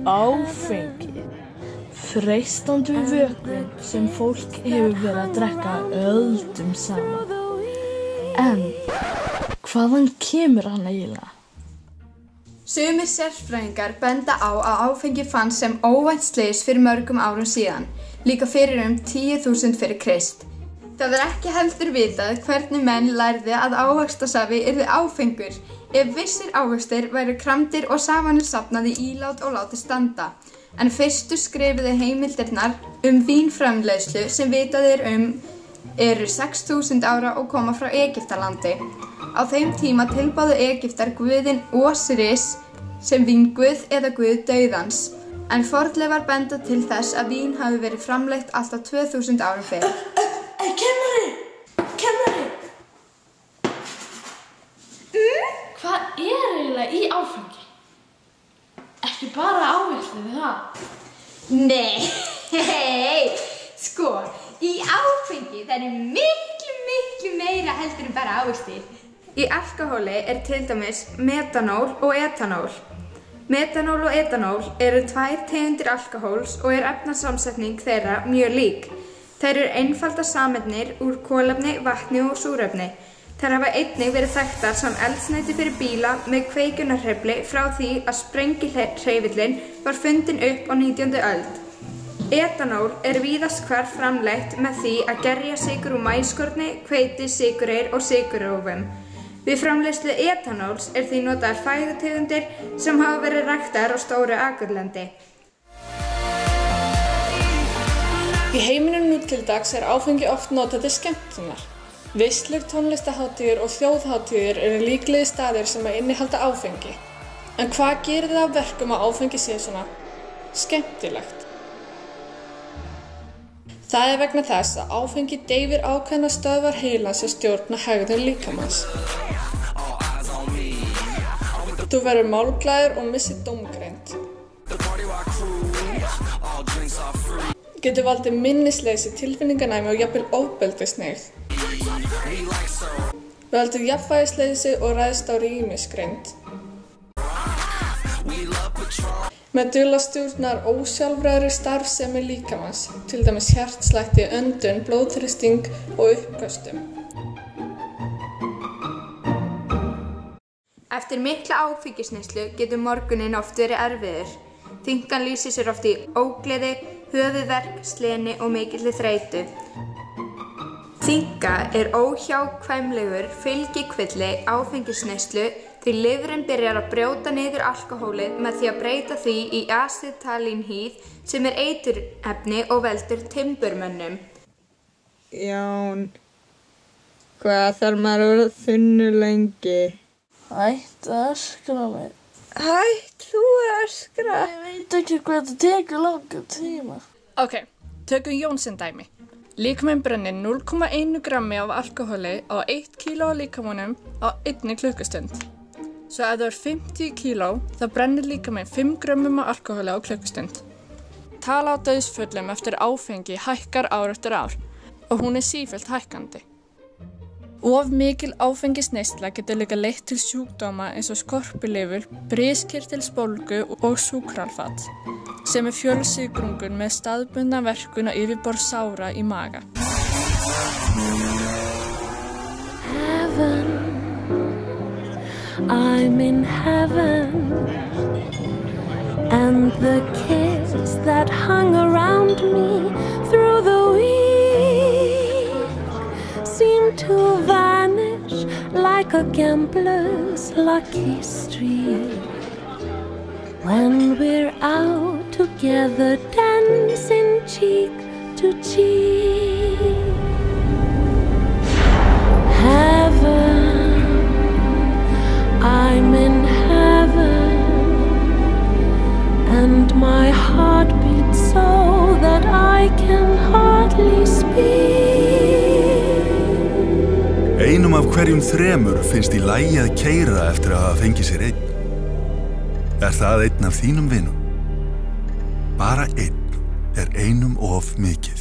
Áfengi. Freistandi vökvi sem fólk hefur verið að drekka öldum saman. En hvaðan kemur hann eiginlega? Sumir sérfræðingar benda á að áfengi fannst sem óvænt slys fyrir mörgum árum síðan, líka fyrir 10.000 fyrir Krist. Það ekki heldur vitað hvernig menn lærði að ávaxtasafi yrði áfengur ef vissir ávextir væru kramdir og safanir safnað í ílát og látið standa. En fyrstu skrifuðu heimildirnar vínframleiðslu sem vitað eru 6.000 ára og koma frá Egyptalandi. Á þeim tíma tilbáðu Egyptar guðinn Ósiris sem vínguð eða guð dauðans, en fornleifar benda til þess að vín hafi verið framleitt alltaf 2000 árum fyrr. Kennari! Hvað eiginlega í áfengi? Ekki bara ávaxtir það? Nei, sko, í áfengi það miklu meira heldur en bara ávextir. Í alkóhóli til dæmis metanól og etanól. Metanól og etanól eru tvær tegundir alkóhóls og efnasamsetning þeirra mjög lík. Þær eru einfaldar sameindnir úr kolefni, vatni og súrefni. Þær hafa einnig verið þekktar sem eldsneyti fyrir bíla með kveikunarhreyfli frá því að sprengihreyfillinn var fundinn upp á 19. öld. Etanól víðast hvar framleitt með því að gerja sykur úr maískorni, hveiti, sykureyr og sykurrófum. Við framleiðslu etanóls því notaðar fæðutegundir sem hafa verið ræktaðar á stóru akurlendi. Í heiminum nú til dags áfengi oft notað til skemmtunar. Veislur, tónlistarhátíðir og þjóðhátíðir eru líklegir staðir sem innihalda áfengi. En hvað gerir það að verkum að áfengi sé svona skemmtilegt? Það vegna þess að áfengi deyfir ákveðnar stöðvar heilans sem stjórna hegðun líkamans. Þú verður málglaður og missir dómgreind. Getur valdið minnisleysi, tilfinninganæmi og jafnvel ofbeldishneigð. Veldur jafnvægisleysi og ræðst á rýmisgreind. Medulla stjórnar ósjálfræðri starfsemi líkamans, til dæmis hjartslætti, öndun, blóðþrýsting og uppköstum. Eftir mikla áfengisneyslu getur morguninn oft verið erfiður. Þynnkan lýsir sér oft í ógleði, höfuðverk, sleni og mikilli þreytu. Þynka óhjákvæmilegur fylgikvilli áfengisneyslu því lifrin byrjar að brjóta niður alkóhólið með því að breyta því í asetalínhýð sem eiturefni og veldur timburmönnum. Jón, hvað þarf maður að vera þunnur lengi? Hættu að öskra mig. Hætt þú að öskra? Ég veit ekki hvað þetta tekur langan tíma. Ok, tökum Jón sem dæmi. Líkaminn brennir 0,1 grammi af alkóhóli á 1 kíló af líkamanum á 1 klukkustund. Svo ef það 50 kíló, þá brennir líkaminn 5 grömmum af alkóhóli á klukkustund. Tala á dauðsföllum eftir áfengi hækkar ár eftir ár og hún sífellt hækkandi. Of mikil áfengisneysla getur líka leitt til sjúkdóma eins og skorpulifur, briskirtilsbólgu og súkralfall, sem fjölsykrungun með staðbundna verkun á yfirborð sára í maga. Heaven, I'm in heaven, and the kids that hung around me through the week seem to vanish like a gambler's lucky streak. When we're out together dancing cheek to cheek. Heaven, I'm in heaven, and my heart beats so that I can hardly speak. Einum af hverjum 3 finnst í lagi að keyra eftir að hafa fengið sér einn. Er það einn af þínum vinum? Bara einn einum of mikið.